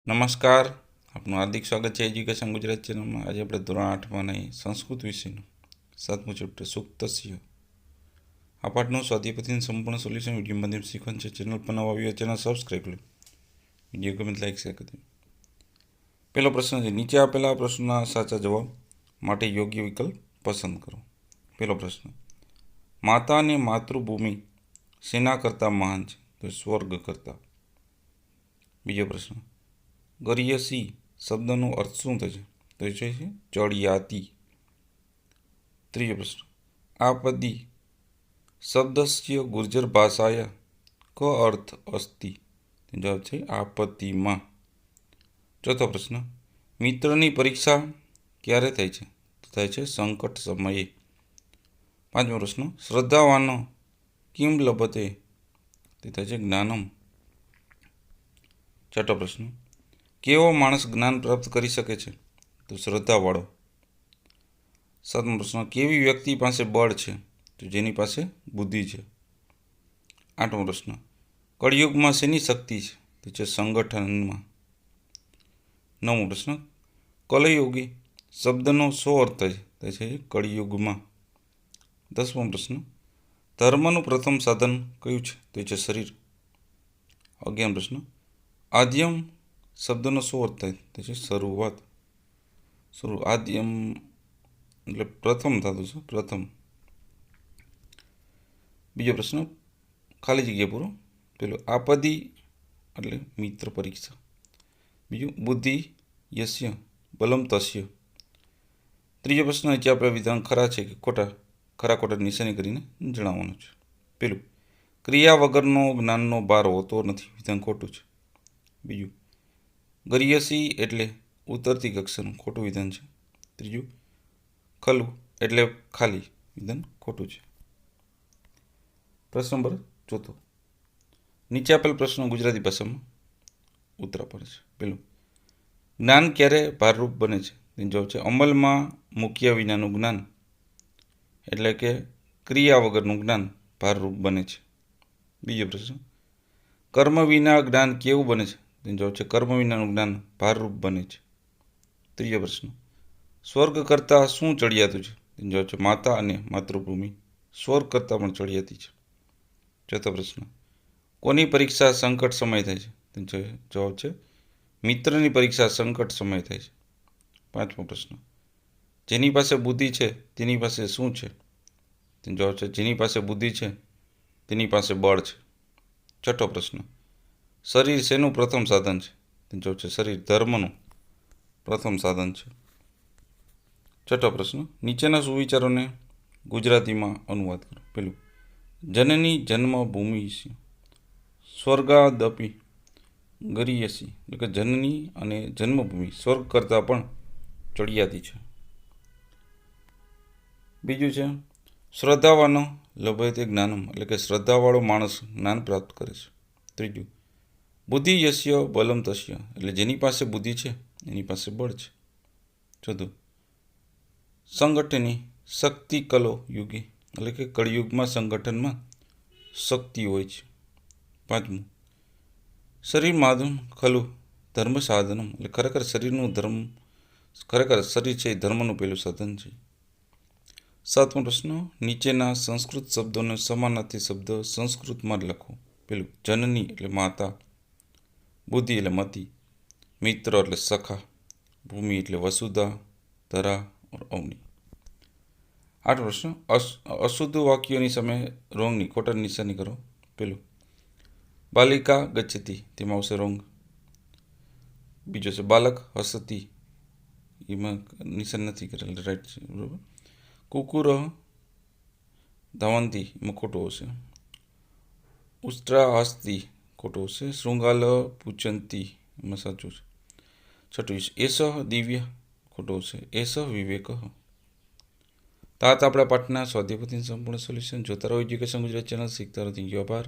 નમસ્કાર, આપનું હાર્દિક સ્વાગત છે એજ્યુકેશન ગુજરાત ચેનલમાં. આજે આપણે ધોરણ 8માં સંસ્કૃત વિષયનું 7મું ચેપ્ટર સુક્તસ્ય આ પાઠનું સ્વાધ્યાયપોથીનું સંપૂર્ણ સોલ્યુશન વિડીયો માધ્યમ શીખવાનું છે. ચેનલ પર નવા આવ્યો ચેનલ સબસ્ક્રાઈબ કરો. વિડીયો ગમે લાઈક શેર કરી. પહેલો પ્રશ્ન છે, નીચે આપેલા પ્રશ્નના સાચા જવાબ માટે યોગ્ય વિકલ્પ પસંદ કરો. પહેલો પ્રશ્ન, માતા અને માતૃભૂમિ શેના કરતાં મહાન છે? તો સ્વર્ગ કરતાં. બીજો પ્રશ્ન, ગરિયસી શબ્દનો અર્થ શું થશે? તો એ છે ચડિયાતી. ત્રીજો પ્રશ્ન, આપદી શબ્દસ્ય ગુર્જર ભાષાયા ક અર્થ અસ્તિ? જવાબ છે આપત્તિમાં. ચોથો પ્રશ્ન, મિત્રની પરીક્ષા ક્યારે થાય છે? તો થાય છે સંકટ સમયે. પાંચમો પ્રશ્ન, શ્રદ્ધાવાનો કિમ લભતે? તે થાય છે જ્ઞાનમ. છઠ્ઠો પ્રશ્ન, કેવો માણસ જ્ઞાન પ્રાપ્ત કરી શકે છે? તો શ્રદ્ધાવાળો. સાતમો પ્રશ્ન, કેવી વ્યક્તિ પાસે બળ છે? તો જેની પાસે બુદ્ધિ છે. આઠમો પ્રશ્ન, કળિયુગમાં શેની શક્તિ છે? તો છે સંગઠનમાં. નવમો પ્રશ્ન, કલયોગી શબ્દનો શો અર્થ છે? તો છે કળિયુગમાં. 10મો પ્રશ્ન, ધર્મનું પ્રથમ સાધન કયું છે? તો છે શરીર. 11મો પ્રશ્ન, આદ્યમ શબ્દનો શું અર્થ થાય? તો છે શરૂઆત. આદ્યમ એટલે પ્રથમ થતું છે, પ્રથમ. બીજો પ્રશ્ન, ખાલી જગ્યા પૂરો. પેલું આપદી એટલે મિત્ર પરીક્ષા. બીજું બુદ્ધિ યસ્ય બલમ તસ્ય. ત્રીજો પ્રશ્ન, જે આપણે વિધાન ખરા છે કે ખોટા, ખરા ખોટા નિશાની કરીને જણાવવાનું છે. પેલું, ક્રિયા વગરનો જ્ઞાનનો ભાર હોતો નથી, વિધાન ખોટું છે. બીજું, ગરિયસી એટલે ઉતરતી કક્ષાનું, ખોટું વિધાન છે. ત્રીજું, ખલું એટલે ખાલી, વિધાન ખોટું છે. પ્રશ્ન નંબર 4, નીચે આપેલ પ્રશ્નો ગુજરાતી ભાષામાં ઉત્તર આપેલ છે. પેલું, જ્ઞાન ક્યારે ભારરૂપ બને છે? જવાબ છે અમલમાં મૂક્યા વિનાનું જ્ઞાન, એટલે કે ક્રિયા વગરનું જ્ઞાન ભારરૂપ બને છે. બીજો પ્રશ્ન, કર્મ વિના જ્ઞાન કેવું બને છે? જવાબ છે કર્મ વિનાનું જ્ઞાન ભારરૂપ બને છે. ત્રીજો પ્રશ્ન, સ્વર્ગ કરતાં શું ચડિયાતું છે? જવાબ છે માતા અને માતૃભૂમિ સ્વર્ગ કરતાં પણ ચડિયાતી છે. ચોથો પ્રશ્ન, કોની પરીક્ષા સંકટ સમય થાય છે? જવાબ છે મિત્રની પરીક્ષા સંકટ સમય થાય છે. પાંચમો પ્રશ્ન, જેની પાસે બુદ્ધિ છે તેની પાસે શું છે? જવાબ છે જેની પાસે બુદ્ધિ છે તેની પાસે બળ છે. છઠ્ઠો પ્રશ્ન, શરીર શેનું પ્રથમ સાધન છે? જવાબ છે શરીર ધર્મનું પ્રથમ સાધન છે. છઠ્ઠો પ્રશ્ન, નીચેના સુવિચારોને ગુજરાતીમાં અનુવાદ કરો. પેલું, જનની જન્મભૂમિ સ્વર્ગાદપી ગરિયસી, એટલે કે જનની અને જન્મભૂમિ સ્વર્ગ કરતાં પણ ચડિયાતી છે. બીજું છે, શ્રદ્ધાવાનો લભતે જ્ઞાનમ, એટલે કે શ્રદ્ધાવાળો માણસ જ્ઞાન પ્રાપ્ત કરે છે. ત્રીજું, બુદ્ધિ યસ્ય બલમ તસ્ય, એટલે જેની પાસે બુદ્ધિ છે એની પાસે બળ છે. ચોથું, સંગઠની શક્તિ કલો યુગી, એટલે કે કળિયુગમાં સંગઠનમાં શક્તિ હોય છે. પાંચમું, શરીર માધમ ખલું ધર્મ સાધનમ, એટલે ખરેખર શરીર છે એ ધર્મનું પહેલું સાધન છે. સાતમો પ્રશ્ન, નીચેના સંસ્કૃત શબ્દોનો સમાનાર્થી શબ્દ સંસ્કૃતમાં લખો. પેલું, જનની એટલે માતા, બુદ્ધિ એટલે મતિ, મિત્ર એટલે સખા, ભૂમિ એટલે વસુધા, ધરા ઓર અવની. આઠ પ્રશ્ન, અશુદ્ધ વાક્યોની સામે રોંગની ખોટા નિશાની કરો. પેલું, બાલિકા ગચ્છતી, તેમાં આવશે રોંગ. બીજો છે બાલક હસતી, એમાં નિશાન નથી કરેલ, રાઈટ છે, બરાબર. કુકુર ધાવંતી, એમાં ખોટું આવશે. ઉષ્ટ્રા હસ્તી, ખોટું હશે. શૃંગાલ પૂછંતી, એમાં સાચું છે. છઠ્ઠું, એસ દિવ્ય, ખોટું હશે. એસ વિવેક. તો આ આપણા પાઠના સ્વાધ્યાયપોથીનું સંપૂર્ણ સોલ્યુશન. જોતા રહો એજ્યુકેશન ગુજરાત ચેનલ, શીખતા રહો. થેન્ક યુ, આભાર.